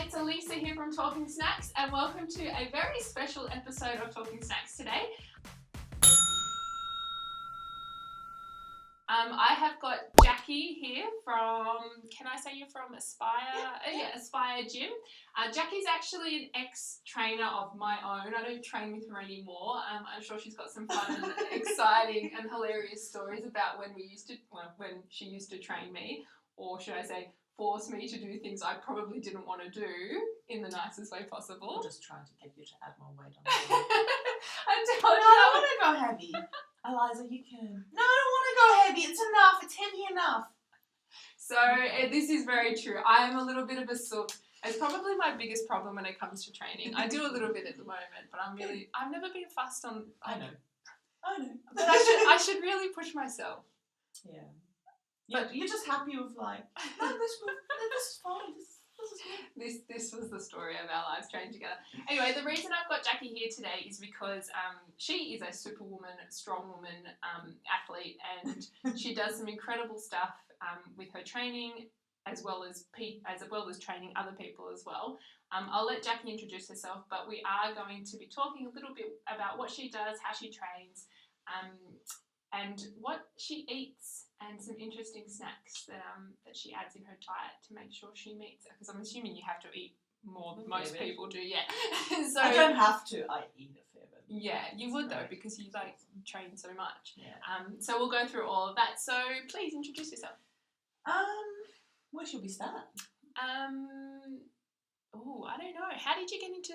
it's Elisa here from Talking Snacks, and welcome to a very special episode of Talking Snacks today. I have got Jackie here from, can I say you're from Aspire? Aspire Gym. Jackie's actually an ex-trainer of my own. I don't train with her anymore. I'm sure she's got some fun and exciting and hilarious stories about when she used to train me, or should I say, force me to do things I probably didn't want to do in the nicest way possible. I'm just trying to get you to add more weight on it. I don't want to go heavy. Eliza, you can. No, I don't want to go heavy. It's enough. It's heavy enough. So this is very true. I am a little bit of a sook. It's probably my biggest problem when it comes to training. I do a little bit at the moment, but I've never been fussed on. I know. But I should really push myself. Yeah. But you're just happy with like, no, this is fine. This was the story of our lives trained together. Anyway, the reason I've got Jackie here today is because she is a superwoman, strong woman, athlete, and she does some incredible stuff with her training, as well as training other people as well. I'll let Jackie introduce herself, but we are going to be talking a little bit about what she does, how she trains, and what she eats, and some interesting snacks that she adds in her diet to make sure she meets it. Because I'm assuming you have to eat more than most people do, yeah. So I don't have to. I eat a fair bit. Yeah, you would though, because you train so much. Yeah. So we'll go through all of that. So please introduce yourself. Where should we start? Oh, I don't know. How did you get into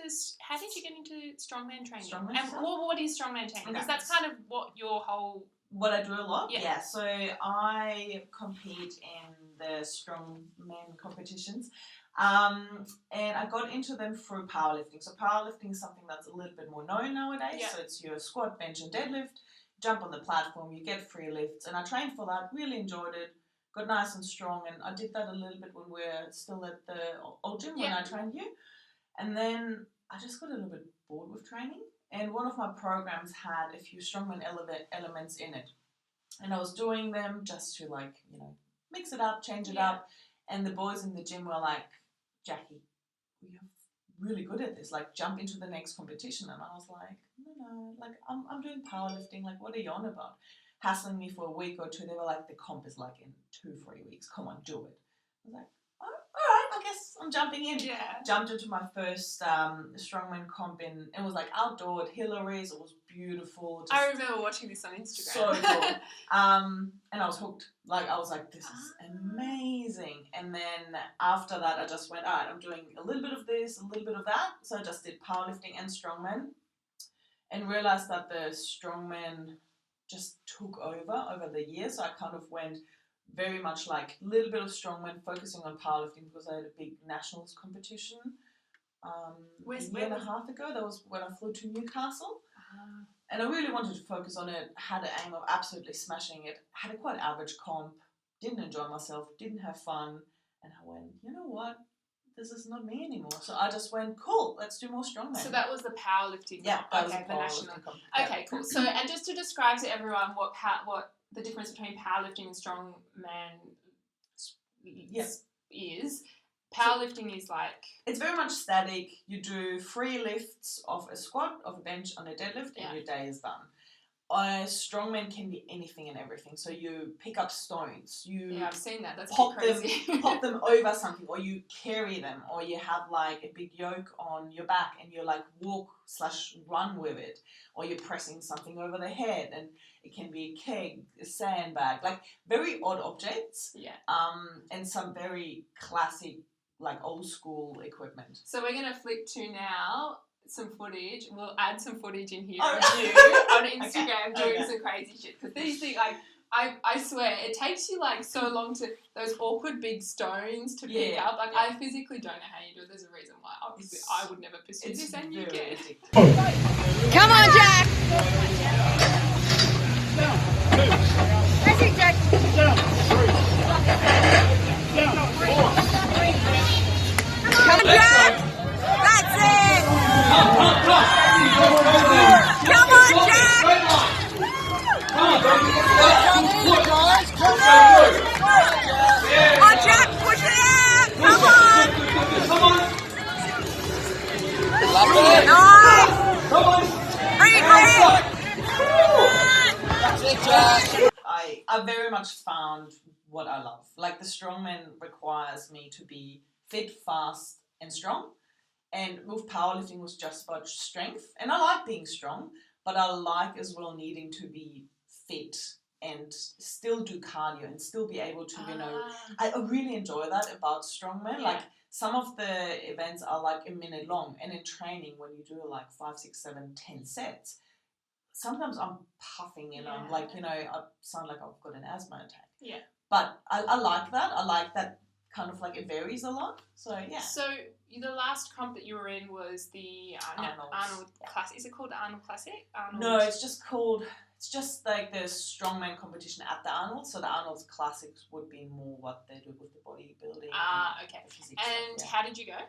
strongman training? Strongman. What is strongman training? Because that's kind of what your whole. What I do a lot? Yeah. So I compete in the strongman competitions. And I got into them through powerlifting. So powerlifting is something that's a little bit more known nowadays. Yeah. So it's your squat, bench and deadlift. Jump on the platform, you get free lifts. And I trained for that, really enjoyed it, got nice and strong. And I did that a little bit when we were still at the old gym when I trained you. And then I just got a little bit bored with training. And one of my programs had a few strongman elements in it. And I was doing them just to mix it up, change it up. And the boys in the gym were like, Jackie, you're really good at this. Like, jump into the next competition. And I was like, no, I'm doing powerlifting. Like, what are you on about? Hassling me for a week or two. They were like, the comp is like in 2-3 weeks. Come on, do it. I was like, all right, I guess I'm jumping in. Yeah. Jumped into my first strongman comp it was like outdoor at Hillary's. It was beautiful. I remember watching this on Instagram. So cool. And I was hooked. I was like, this is amazing. And then after that, I just went, all right, I'm doing a little bit of this, a little bit of that. So I just did powerlifting and strongman, and realized that the strongman just took over the years. So I kind of went very much like a little bit of strongman, focusing on powerlifting because I had a big nationals competition a year and a half ago. That was when I flew to Newcastle. And I really wanted to focus on it, had an aim of absolutely smashing it, had a quite average comp, didn't enjoy myself, didn't have fun, and I went, you know what, this is not me anymore. So I just went, cool, let's do more strongman. So that was the powerlifting. Yeah, that was the national. Okay, yeah. cool. So, and just to describe to everyone what the difference between powerlifting and strongman is. Powerlifting is like... It's very much static. You do 3 lifts of a squat, of a bench, on a deadlift, and your day is done. Strongman can be anything and everything. So you pick up stones. I've seen that. That's crazy. Pop them over something, or you carry them, or you have like a big yoke on your back and you like walk/run with it, or you're pressing something over the head, and it can be a keg, a sandbag, like very odd objects. Yeah. And some very classic, like old school equipment. So we're gonna flick to now some footage. We'll add some footage in here of you on Instagram doing some crazy shit. Because these things, I swear, it takes you like so long to those awkward big stones to pick up. I physically don't know how you do it. There's a reason why. Obviously, I would never pursue this, and you can. Come on, Jack. That's it, Jack. Come on, Jack. That's it. Come on, Jack. Come on, Jack. Push it out. Come on. much found what I love. Like the strongman requires me to be fit, fast, and strong. And with powerlifting was just about strength. And I like being strong, but I like as well needing to be fit and still do cardio and still be able to, I really enjoy that about strongman. Like some of the events are like a minute long, and in training when you do like 5, 6, 7, 10 sets, sometimes I'm puffing and I'm like, I sound like I've got an asthma attack. Yeah. But I like that. I like that kind of like it varies a lot. So yeah. So the last comp that you were in was the Arnold Classic. Is it called the Arnold Classic? No, it's just like the strongman competition at the Arnold. So the Arnold's Classics would be more what they do with the bodybuilding. Okay. The physics and stuff, how did you go?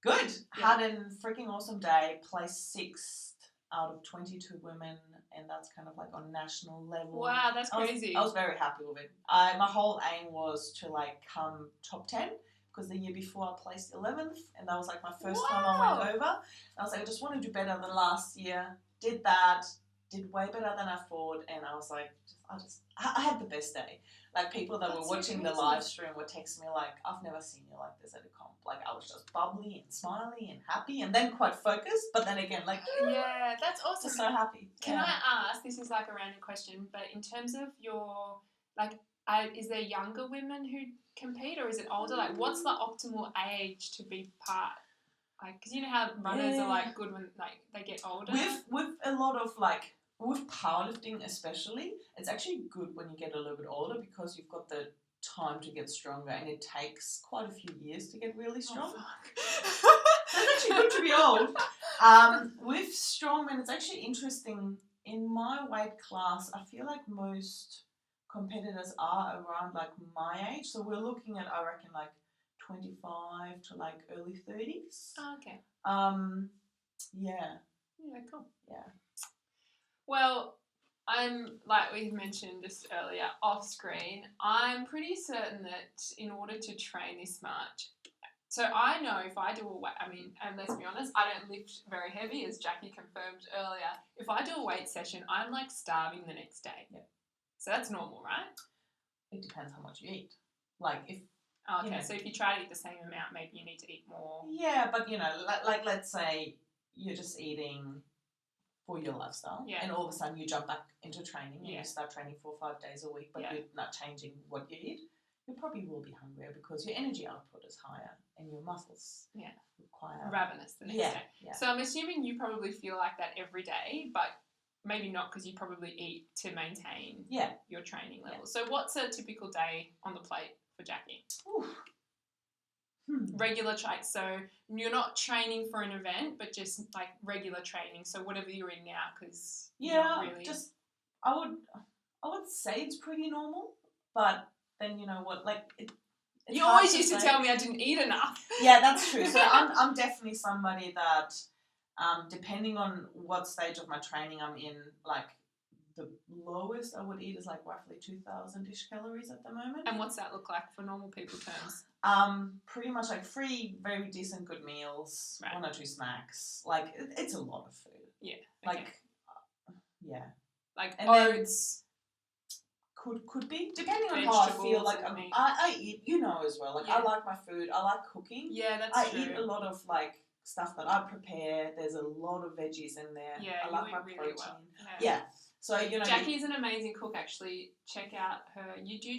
Good. Yeah. Had a freaking awesome day. Placed 6th out of 22 women, and that's kind of like on national level. Wow, that's crazy. I was very happy with it. My whole aim was to like come top 10, because the year before I placed 11th, and that was like my first time I went over. I was like, I just want to do better than last year. Did that. Did way better than I thought, and I was like, I had the best day. Like people that were watching the live stream were texting me like, I've never seen you like this at a comp. Like I was just bubbly and smiley and happy, and then quite focused, but then again like, yeah, that's awesome. Just so happy. Can I ask? This is like a random question, but in terms of your is there younger women who compete, or is it older? Like, what's the optimal age to be part? Like, because you know how runners are like good when like they get older. With a lot of like. With powerlifting especially, it's actually good when you get a little bit older, because you've got the time to get stronger, and it takes quite a few years to get really strong. Oh, It's actually good to be old. With strongmen, it's actually interesting. In my weight class, I feel like most competitors are around like my age. So we're looking at, I reckon, like 25 to like early 30s. Oh, okay. Yeah. Yeah, cool. Yeah. Well, I'm, like we mentioned just earlier, off screen, I'm pretty certain that in order to train this much, so I know if I do a weight, and let's be honest, I don't lift very heavy, as Jackie confirmed earlier. If I do a weight session, I'm like starving the next day. Yeah. So that's normal, right? It depends how much you eat. Like if... Okay, so if you try to eat the same amount, maybe you need to eat more. Yeah, but like let's say you're just eating for your lifestyle, and all of a sudden you jump back into training and you start training 4 or 5 days a week, but you're not changing what you eat, you probably will be hungrier because your energy output is higher and your muscles require... Ravenous the next day. Yeah. So I'm assuming you probably feel like that every day, but maybe not, because you probably eat to maintain your training level. So what's a typical day on the plate for Jackie? Regular training. So you're not training for an event, but just like regular training. So whatever you're in now, because really... just I would say it's pretty normal, but then you know what, like it's you always used to tell me I didn't eat enough. Yeah, that's true. So I'm definitely somebody that, depending on what stage of my training I'm in, like the lowest I would eat is like roughly 2,000-ish calories at the moment. And what's that look like for normal people terms? Pretty much like 3 very decent good meals, 1 or 2 snacks. Like it's a lot of food. Yeah. Like like and oats. Could be, depending on how I feel. Like I eat, as well. Like I like my food. I like cooking. Yeah, that's true. I eat a lot of like stuff that I prepare. There's a lot of veggies in there. Yeah, I like my really protein. well. Yeah. So Jackie's an amazing cook. Actually, check out her. You do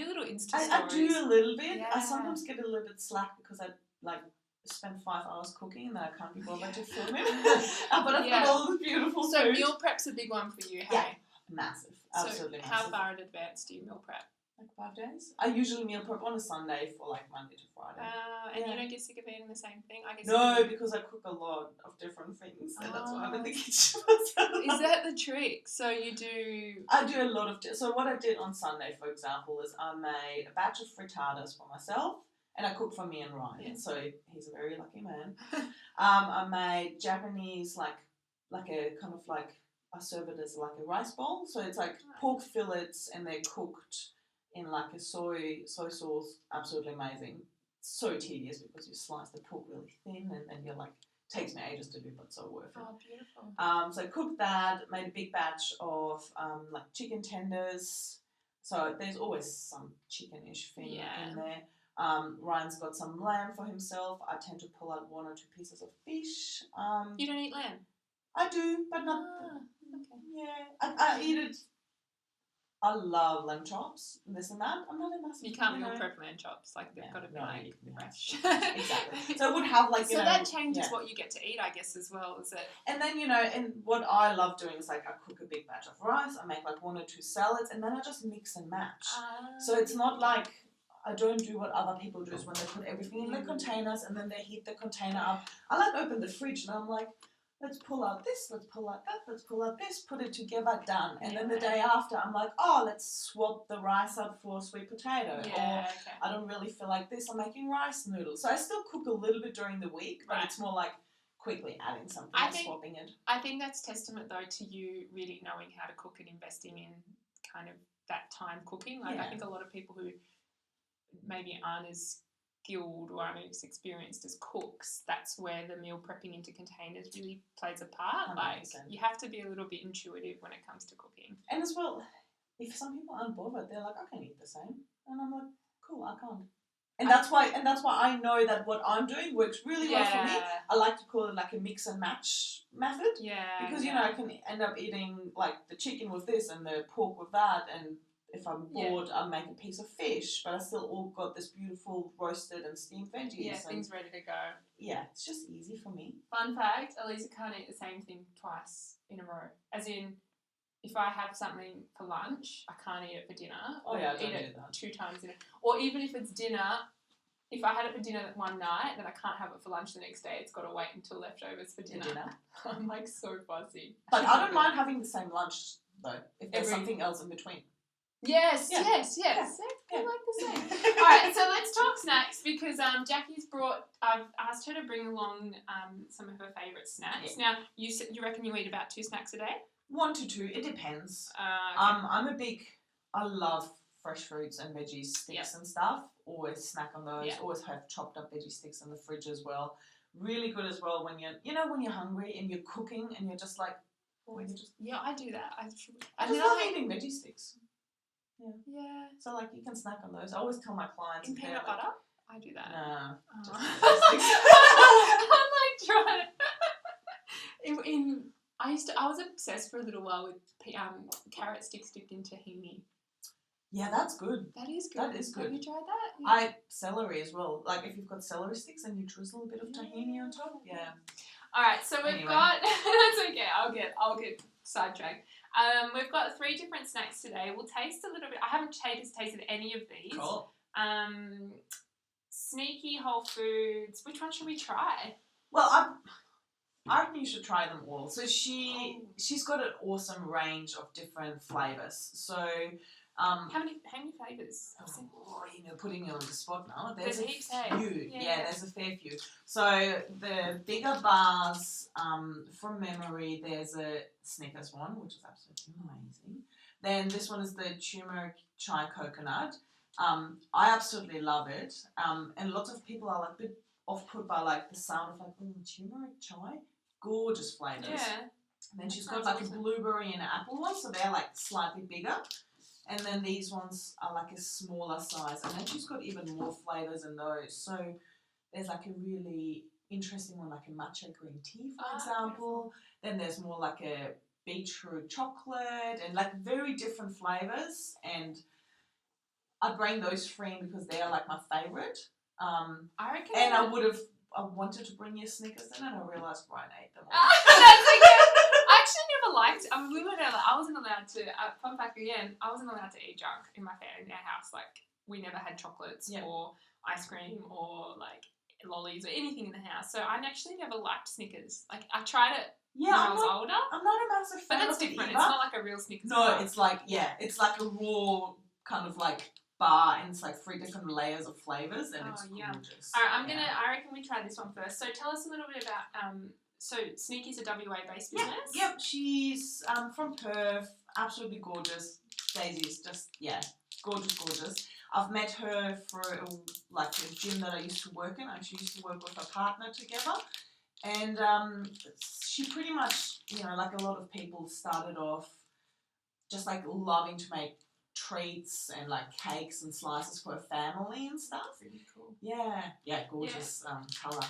little Insta stories. I do a little bit. Yeah. I sometimes get a little bit slack because I like spend 5 hours cooking and then I can't be bothered to film it. But I've got all the beautiful food. So meal prep's a big one for you, hey? Yeah, massive. Absolutely massive. How far in advance do you meal prep? Like 5 days. I usually meal prep on a Sunday for like Monday to Friday. And you don't get sick of eating the same thing? I guess no, because I cook a lot of different things, and that's why I'm in the kitchen. Is that the trick? So you do... I do a lot of... So what I did on Sunday, for example, is I made a batch of frittatas for myself, and I cooked for me and Ryan, so he's a very lucky man. I made Japanese, like a kind of like... I serve it as like a rice bowl, so it's like pork fillets, and they're cooked in like a soy sauce. Absolutely amazing. So tedious because you slice the pork really thin, and then you're like, takes me ages to do, but so worth it. Oh, beautiful. So I cooked that, made a big batch of like chicken tenders, So there's always some chicken-ish thing Yeah. in there. Ryan's got some lamb for himself. I tend to pull out 1 or 2 pieces of fish. You don't eat lamb? I do, but not. Okay. Yeah, I eat it. I love lamb chops, this and that. I'm not a massive. You can't meal prep lamb chops. Like they've got to be like fresh. Exactly. So it would have like so that changes what you get to eat, I guess, as well, is it? And then and what I love doing is like I cook a big batch of rice. I make like 1 or 2 salads, and then I just mix and match. So it's not like I don't do what other people do is when they put everything in the containers and then they heat the container up. I like open the fridge and I'm like, let's pull out this, let's pull out that, let's pull out this, put it together, done. And then the day after, I'm like, oh, let's swap the rice out for sweet potato. Or I don't really feel like this, I'm making rice noodles. So I still cook a little bit during the week, but it's more like quickly adding something and swapping it. I think that's testament, though, to you really knowing how to cook and investing in kind of that time cooking. Like, I think a lot of people who maybe aren't as skilled or aren't as experienced as cooks, that's where the meal prepping into containers really plays a part. 100%. Like, you have to be a little bit intuitive when it comes to cooking. And as well, if some people aren't bothered, they're like, I can eat the same. And I'm like, cool, I can't. And that's why I know that what I'm doing works really well for me. I like to call it like a mix and match method. Yeah. Because, I can end up eating like the chicken with this and the pork with that, and if I'm bored, I make a piece of fish, but I still all got this beautiful roasted and steamed veggies. Yeah, things ready to go. Yeah, it's just easy for me. Fun fact, Elisa can't eat the same thing twice in a row. As in, if I have something for lunch, I can't eat it for dinner. Oh yeah, I eat it 2 times in it. Or even if it's dinner, if I had it for dinner one night, then I can't have it for lunch the next day. It's got to wait until leftovers for dinner. I'm like so fussy. But I don't mind having the same lunch though, if there's something else in between. Yes. Yeah. I like the same. All right, so let's talk snacks because Jackie's brought. I've asked her to bring along some of her favourite snacks. Yeah. Now you reckon you eat about 2 snacks a day? 1 to 2, it depends. Okay. I love fresh fruits and veggie sticks and stuff. Always snack on those. Always have chopped up veggie sticks in the fridge as well. Really good as well when when you're hungry and you're cooking and you're just like, I do that. I just love eating veggie sticks. Yeah. So like you can snack on those. I always tell my clients. In peanut butter? I do that. Nah. I'm like trying. I was obsessed for a little while with carrot sticks dipped in tahini. Yeah, that's good. That is good. That is good. Have you tried that? Celery as well. Like if you've got celery sticks and you drizzle a bit of tahini on top. Yeah. All right, so we've got. That's okay. I'll get sidetracked. We've got 3 different snacks today. We'll taste a little bit. I haven't tasted any of these. Cool. Sneaky Whole Foods. Which one should we try? Well, I reckon you should try them all. So she's got an awesome range of different flavors. So how many flavors? Putting me on the spot now. There's heaps. Few. Yeah, there's a fair few. So the bigger bars, from memory, there's a Snickers one, which is absolutely amazing. Then this one is the turmeric chai coconut. I absolutely love it. And lots of people are like a bit off-put by like the sound of like turmeric chai. Gorgeous flavors. Yeah. And then she's got like a blueberry and apple one, so they're like slightly bigger. And then these ones are like a smaller size. And then she's got even more flavors in those. So there's like a really interesting one, like a matcha green tea, for example. Then there's more like a beetroot chocolate and like very different flavors. And I bring those 3 in because they are like my favorite. I reckon. And I wanted to bring you Snickers then, and I realised Ryan ate them all. That's okay. I actually never liked. I wasn't allowed to. Fun fact again, I wasn't allowed to eat junk in our house. Like we never had chocolates or ice cream or like lollies or anything in the house. So I actually never liked Snickers. Like I tried it when I was older. I'm not a massive fan. But that's different. It's not like a real Snickers. No, it's like it's like a raw kind of like bar, and it's like 3 different layers of flavors, and it's gorgeous. All right, I reckon we try this one first. So tell us a little bit about. So Sneaky's a WA based business. Yep. She's from Perth. Absolutely gorgeous. Daisy's just gorgeous. I've met her for a gym that I used to work in. I actually used to work with a partner together, and she pretty much like a lot of people started off just like loving to make treats and like cakes and slices for a family and stuff. Really cool. Yeah, gorgeous colour.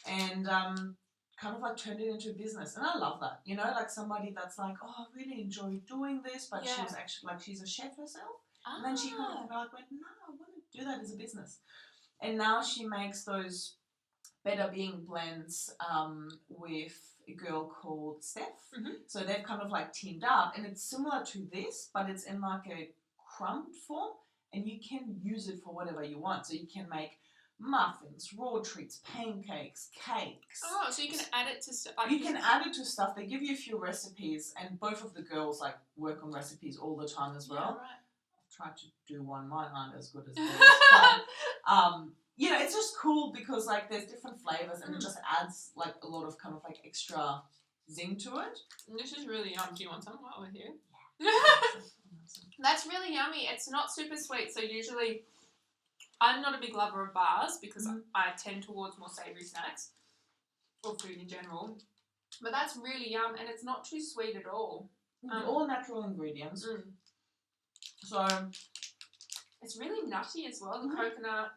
And kind of like turned it into a business. And I love that. You know, like somebody that's like, oh, I really enjoy doing this, but she was actually like, she's a chef herself. And then she kind of like went, no, I want to do that as a business. And now she makes those Better Being blends with a girl called Steph. So they've kind of like teamed up, and it's similar to this, but it's in like a crumbed form, and you can use it for whatever you want. So you can make muffins, raw treats, pancakes, cakes. Oh, so you can add it to stuff. You can add it to stuff. They give you a few recipes, and both of the girls like work on recipes all the time as well. Yeah, right. I've tried to do one. Mine aren't as good as theirs. But, you know, it's just cool because like there's different flavors, and it just adds like a lot of kind of like extra zing to it. This is really yum. Do you want some while we're here? That's really yummy. It's not super sweet, so usually I'm not a big lover of bars because I tend towards more savoury snacks or food in general. But that's really yum, and it's not too sweet at all. All natural ingredients. So it's really nutty as well. The coconut.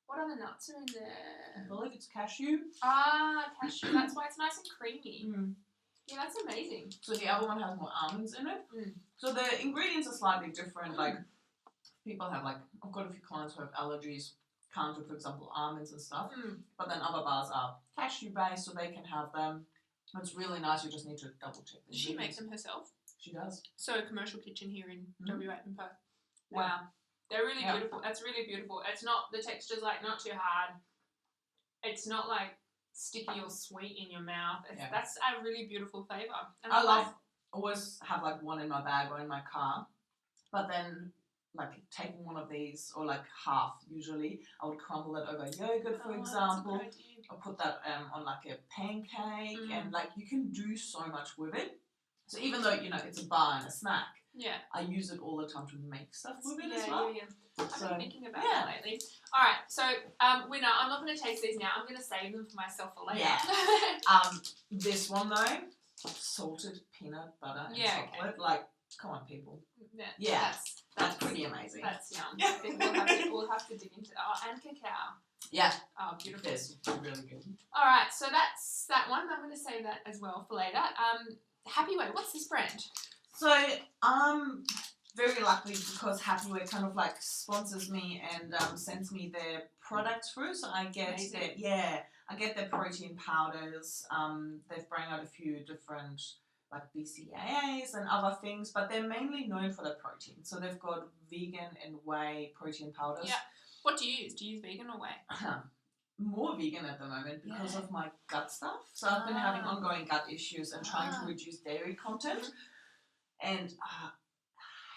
What other nuts are in there? I believe it's cashew. Cashew. That's why it's nice and creamy. Yeah, that's amazing. So the other one has more almonds in it. So the ingredients are slightly different. Like people have like, I've got a few clients who have allergies, can't do, for example, almonds and stuff. But then other bars are cashew based, so they can have them. It's really nice. You just need to double check. Does she make them herself? She does. So a commercial kitchen here in WA in Perth. Yeah. Wow. They're really beautiful. That's really beautiful. It's not, the texture's like not too hard. It's not like sticky or sweet in your mouth. That's a really beautiful flavour. And I always have like one in my bag or in my car, but then like taking one of these, or like half usually, I would crumble it over yogurt, for example. Or put that on like a pancake, and like you can do so much with it. So even though, you know, it's a bar and a snack, I use it all the time to make stuff with it as well. I've been thinking about that lately. All right, so winner, I'm not going to taste these now. I'm going to save them for myself for later. This one though, salted peanut butter and chocolate. Okay. Like, come on, people. That's pretty amazing. That's yum. I think we'll have to dig into that. Oh, and cacao. Yeah. Oh, beautiful. It's really good. All right, so that's that one. I'm going to save that as well for later. Happy Way. What's this brand? So I'm very lucky because Happy Way kind of like sponsors me and sends me their products through. So I get I get their protein powders. They've brought out a few different like BCAAs and other things, but they're mainly known for their protein. So they've got vegan and whey protein powders. Yeah. What do you use? Do you use vegan or whey? More vegan at the moment because of my gut stuff. So I've been having ongoing gut issues and trying to reduce dairy content. And I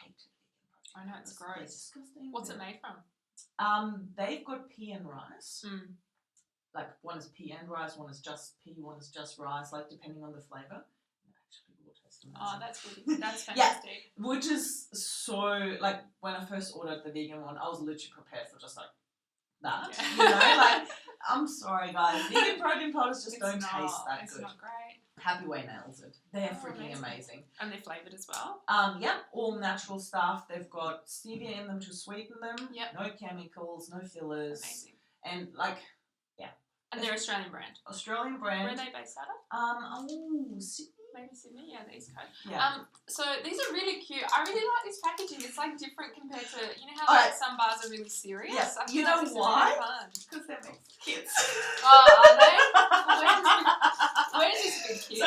hate vegan protein. I know, it's gross. It's disgusting. What's it made from? They've got pea and rice. Like one is pea and rice, one is just pea, one is just rice, like depending on the flavour. Oh, that's really, that's fantastic. Which is so, like, when I first ordered the vegan one, I was literally prepared for just like that. You know, like, I'm sorry guys, vegan protein powders just don't taste that good. It's not great. Happy Way nails it. They're freaking amazing. And they're flavoured as well? All natural stuff. They've got stevia in them to sweeten them. No chemicals, no fillers. Amazing. And like, and they're Australian brand? Australian brand. Where are they based out of? Sydney. Maybe Sydney, the East Coast. Yeah. So these are really cute. I really like this packaging. It's like different compared to, you know how like some bars are really serious? Yes. I feel you like know this why? Because they're made for kids. Oh, are they? Where does this fit kids?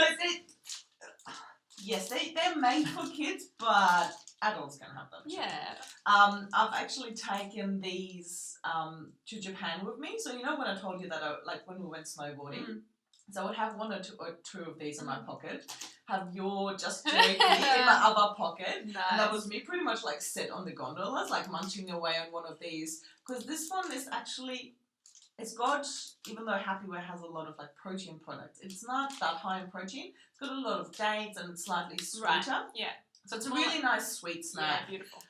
So they're made for kids, but adults can have them too. Yeah. I've actually taken these to Japan with me. So you know when I told you that like when we went snowboarding, so I would have one or two of these in my pocket, have your just jerky in my other pocket, nice. And that was me pretty much like sit on the gondolas, like munching away on one of these. Because this one is actually, it's got, even though Happy Way has a lot of like protein products, it's not that high in protein. It's got a lot of dates and it's slightly sweeter. Right. Yeah. So it's a really nice sweet snack. Yeah, beautiful.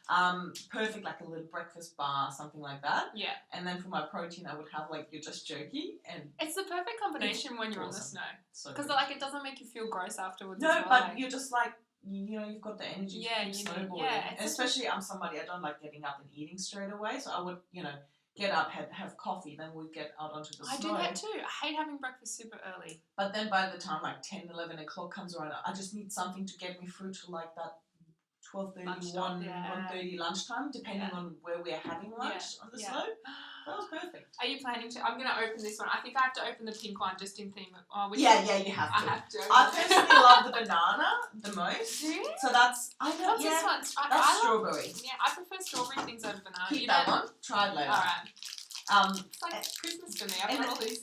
Perfect like a little breakfast bar, something like that. Yeah. And then for my protein, I would have like your just jerky, and it's the perfect combination when you're on the snow. So because like it doesn't make you feel gross afterwards. No, as well, but like, you're just like you've got the energy Yeah, to keep you need- snowboarding. yeah, it's Especially I'm somebody, I don't like getting up and eating straight away, so I would, get up, have coffee, then we'd get out onto the I snow. do that too. I hate having breakfast super early. But then by the time like 10, 11 o'clock comes around, I just need something to get me through to like that 12:30, Lunchtime, yeah. 1:30 lunchtime, depending on where we're having lunch on the slope. That was perfect. Are you planning to? I'm going to open this one. I think I have to open the pink one just in theme. You have to. I have to. I personally love the banana the most. Do you? So that's, What's this one? that's I strawberry. I prefer strawberry things over banana. Keep that one. Try it later. Alright. It's like Christmas to me. I've got all these.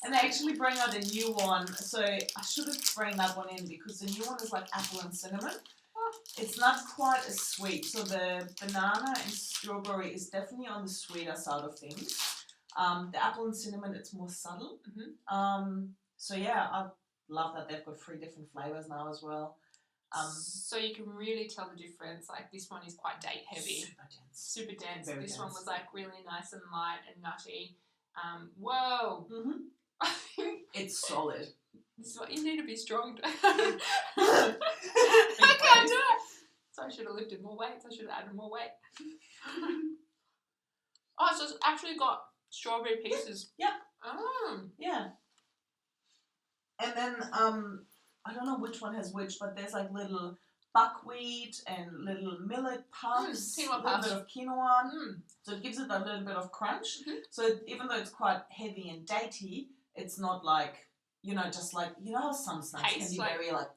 And they actually bring out a new one. So I should have bring that one in because the new one is like apple and cinnamon. It's not quite as sweet. So the banana and strawberry is definitely on the sweeter side of things. The apple and cinnamon, it's more subtle. So yeah, I love that they've got 3 different flavors now as well. So you can really tell the difference. Like this one is quite date heavy. Super dense. Very This dense. one was like really nice and light and nutty. Whoa. It's solid. This is what you need to be strong. I can't do it. So I should have lifted more weights. I should have added more weight. Oh, so it's actually got strawberry pieces. Yeah. Oh. Yeah. And then I don't know which one has which, but there's like little buckwheat and little millet puffs, a quinoa little puffs. bit of quinoa. So it gives it a little bit of crunch. So even though it's quite heavy and datey, it's not like, just like, how some snacks can be very like,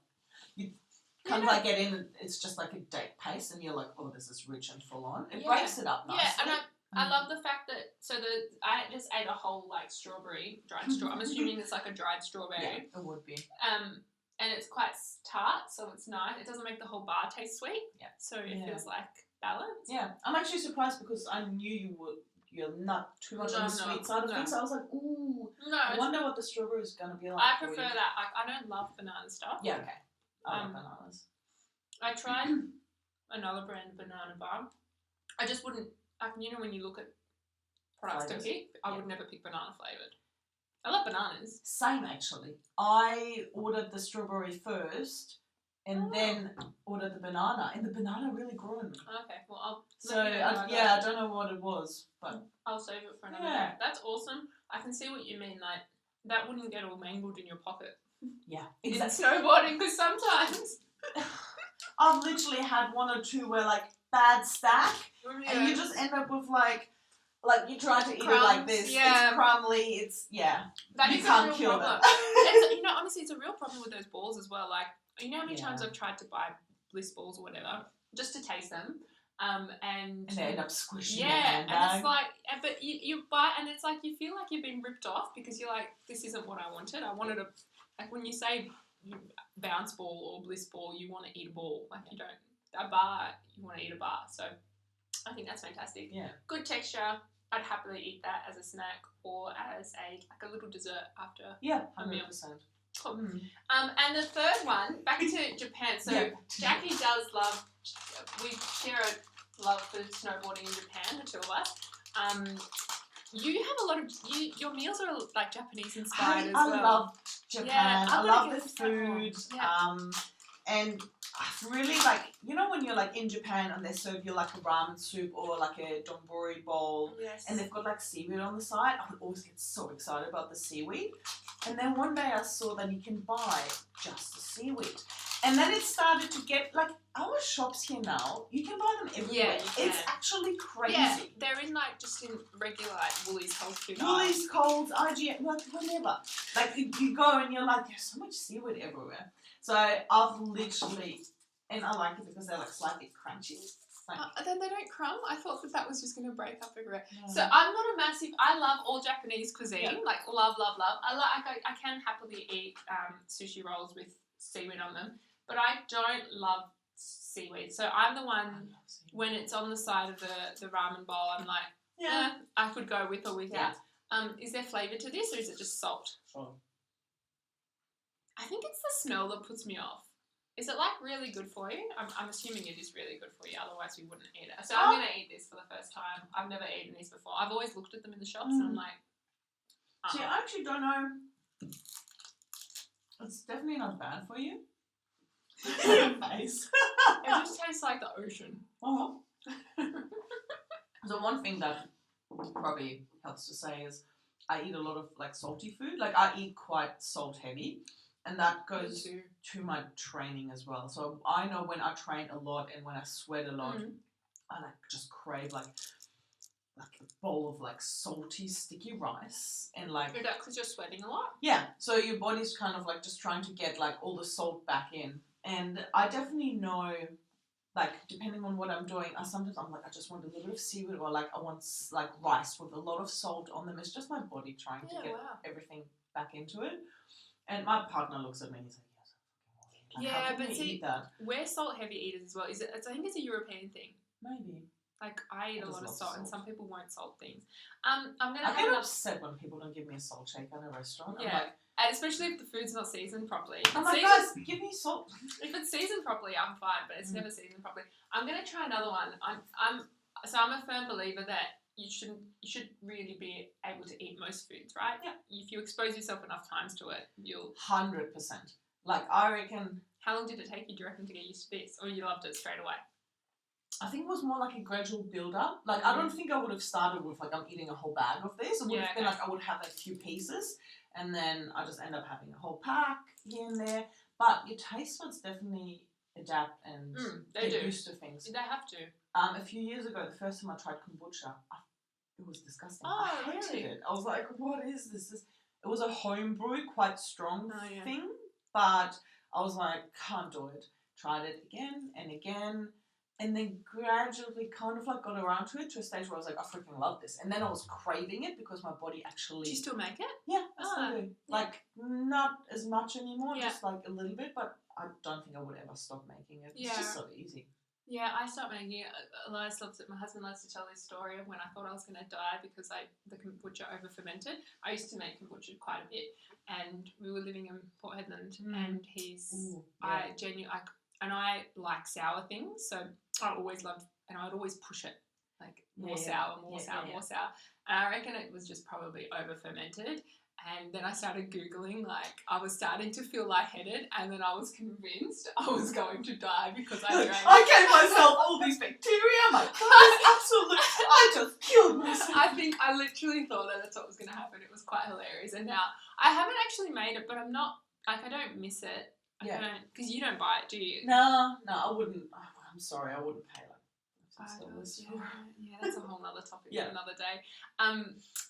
you kind of like get in, it's just like a date paste and you're like, oh, this is rich and full on. It breaks it up nicely. Yeah, and I love the fact that, I just ate a whole like dried straw. I'm assuming it's like a dried strawberry. Yeah, it would be. And it's quite tart, so it's nice. It doesn't make the whole bar taste sweet. Yeah. So it feels like balanced. Yeah, I'm actually surprised because I knew you're not too much on the sweet side of things. So I was like, ooh, I wonder what the strawberry is going to be like. I prefer that. I don't love banana stuff. Yeah, okay. I love bananas. I tried another brand of banana bar. I just wouldn't, when you look at products to pick, I would never pick banana flavoured. I love bananas. Same actually. I ordered the strawberry first and then ordered the banana, and the banana really grew on me. Okay, well I don't know what it was, but I'll save it for another day. That's awesome. I can see what you mean. Like that wouldn't get all mangled in your pocket. Yeah, exactly. In snowboarding, because sometimes I've literally had 1 or 2 where like bad stack, and you just end up with like you try to eat it like this. It's crumbly. It's That you is can't a real kill problem. it. Honestly, it's a real problem with those balls as well. Like, how many times I've tried to buy bliss balls or whatever just to taste them, and they end up squishing. Yeah, and it's like, but you buy, and it's like you feel like you've been ripped off because you're like, this isn't what I wanted. I wanted like when you say bounce ball or bliss ball, you want to eat a ball. Like you don't a bar, you want to eat a bar. So I think that's fantastic. Yeah, good texture. I'd happily eat that as a snack or as a little dessert after a meal. 100%. Cool. And the third one, back to Japan. So Jackie does love. We share a love for snowboarding in Japan, the two of us. You have a lot of your meals are like Japanese inspired as well. I love Japan. Yeah, I love the food. And I really like, when you're like in Japan and they serve you like a ramen soup or like a donburi bowl, and they've got like seaweed on the side. I would always get so excited about the seaweed. And then one day I saw that you can buy just the seaweed. And then it started to get, like, our shops here now, you can buy them everywhere. Yeah, you can. It's actually crazy. Yeah, they're in, like, just in regular, like, Woolies, Coles, food. Woolies, Coles, IGA, like, whatever. Like, you go and you're like, there's so much seaweed everywhere. So I've literally, and I like it because they're, like, slightly crunchy. Then they don't crumb. I thought that was just going to break up everywhere. No. So I'm not a massive. I love all Japanese cuisine. Like love. I can happily eat sushi rolls with seaweed on them, but I don't love seaweed. So I'm the one when it's on the side of the ramen bowl. I'm like, I could go with or without. Is there flavour to this, or is it just salt? Salt. I think it's the smell that puts me off. Is it like really good for you? I'm assuming it is really good for you, otherwise we wouldn't eat it. So I'm going to eat this for the first time. I've never eaten these before. I've always looked at them in the shops and I'm like, See, I actually don't know. It's definitely not bad for you. Face. It just tastes like the ocean. Uh-huh. So one thing that probably helps to say is I eat a lot of like salty food. Like I eat quite salt heavy, and that goes to my training as well. So I know when I train a lot and when I sweat a lot, I like just crave like a bowl of like salty sticky rice and like. Is that because you're sweating a lot? Yeah. So your body's kind of like just trying to get like all the salt back in, and I definitely know. Like, depending on what I'm doing, sometimes I'm like, I just want a little bit of seaweed or like I want like rice with a lot of salt on them. It's just my body trying to get everything back into it. And my partner looks at me and he's like, yes. Like, how can you eat that? We're salt heavy eaters as well. I think it's a European thing. Maybe. Like, I eat a lot of salt and some people won't salt things. I get upset when people don't give me a salt shaker at a restaurant. Yeah. And especially if the food's not seasoned properly. I'm like, guys, give me salt. If it's seasoned properly, I'm fine, but it's never seasoned properly. I'm gonna try another one. I'm a firm believer that you should really be able to eat most foods, right? Yeah. If you expose yourself enough times to it, you'll 100%. Like I reckon. How long did it take you, do you reckon, to get used to this, or you loved it straight away? I think it was more like a gradual build up. Like I don't think I would have started with like I'm eating a whole bag of this. It would have been like I would have a few pieces. And then I just end up having a whole pack here and there. But your taste buds definitely adapt and get used to things. They have to. A few years ago, the first time I tried kombucha, it was disgusting. Oh, I hated it. I was like, what is this? It was a home brew, quite strong thing. But I was like, can't do it. Tried it again and again. And then gradually kind of like got around to it to a stage where I was like, I freaking love this. And then I was craving it because my body actually... Do you still make it? Yeah, I still do. Like, not as much anymore, just like a little bit, but I don't think I would ever stop making it. It's just so easy. Yeah, I stopped making it. Elias loves it. My husband loves to tell this story of when I thought I was going to die because the kombucha over fermented. I used to make kombucha quite a bit, and we were living in Port Hedland, and I like sour things, so I always loved, and I'd always push it, like more sour. And I reckon it was just probably over fermented. And then I started Googling, like, I was starting to feel lightheaded, and then I was convinced I was going to die because I drank. I gave myself all these bacteria, my God, absolutely, I just killed myself. I think I literally thought that's what was going to happen. It was quite hilarious. And now, I haven't actually made it, but I'm not, like, I don't miss it. Because you don't buy it, do you? No, I wouldn't. I'm sorry, I wouldn't pay like $50. Yeah, that's a whole nother topic for another day.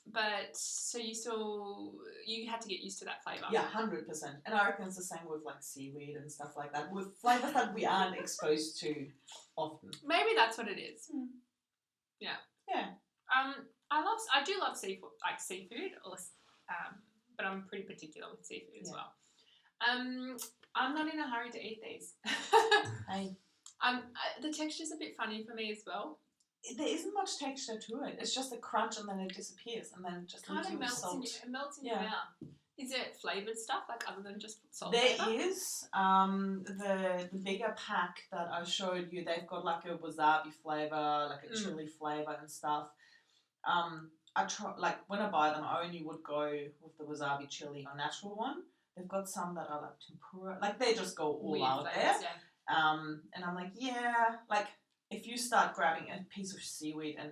But so you had to get used to that flavour. Yeah, 100%. And I reckon it's the same with like seaweed and stuff like that, with flavours that we aren't exposed to often. Maybe that's what it is. Yeah. Yeah. I do love seafood, but I'm pretty particular with seafood as well. I'm not in a hurry to eat these. The texture's a bit funny for me as well. There isn't much texture to it. It's just a crunch and then it disappears and then just kind of melts in your mouth. Is it flavoured stuff, like other than just salt? There is. The bigger pack that I showed you, they've got like a wasabi flavour, like a chili flavour and stuff. I try, like when I buy them, I only would go with the wasabi chili or natural one. They've got some that are like tempura, like they just go all weird out flavors, there. And I'm like, like if you start grabbing a piece of seaweed and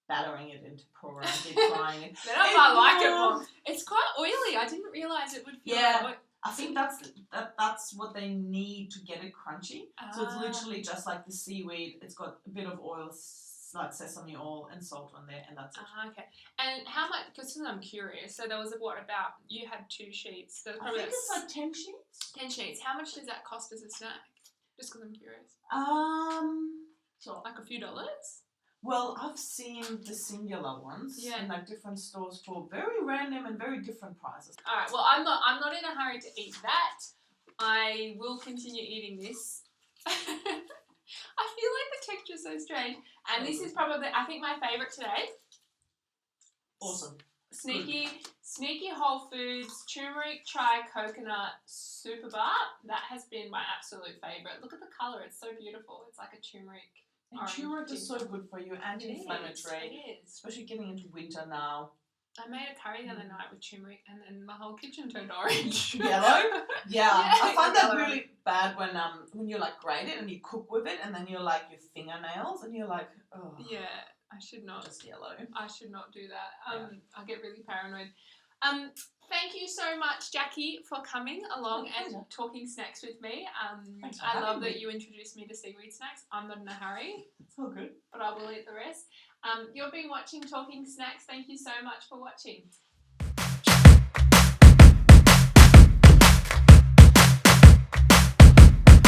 battering it into tempura and deep frying it, then I might like it more. It's quite oily. I didn't realise it would feel like I think that's what they need to get it crunchy. So it's literally just like the seaweed. It's got a bit of oil, like sesame oil and salt on there, and that's it. Okay. And how much? Because I'm curious. So there was you had 2 sheets. So I think it's like 10 sheets. 10 sheets. How much does that cost as a snack? Just because I'm curious. So like a few dollars. Well, I've seen the singular ones in like different stores for very random and very different prices. All right. Well, I'm not in a hurry to eat that. I will continue eating this. I feel like the texture is so strange. And this is probably, I think, my favourite today. Awesome. Sneaky Whole Foods turmeric chai coconut super bar. That has been my absolute favourite. Look at the colour. It's so beautiful. It's like a turmeric. And turmeric is so good for you, anti-inflammatory. It is. Especially getting into winter now. I made a curry the other night with turmeric and then my whole kitchen turned orange. Yellow? Yeah. I find that bad when you like grate it and you cook with it, and then you're like your fingernails, and you're like, oh, Yeah, I should not. just yellow. I should not do that. Yeah. I get really paranoid. Thank you so much, Jackie, for coming along My and pleasure. talking snacks with me. Thanks for I love having that me. you introduced me to seaweed snacks. I'm not in a hurry, It's all good. but I will eat the rest. You've been watching Talking Snacks. Thank you so much for watching.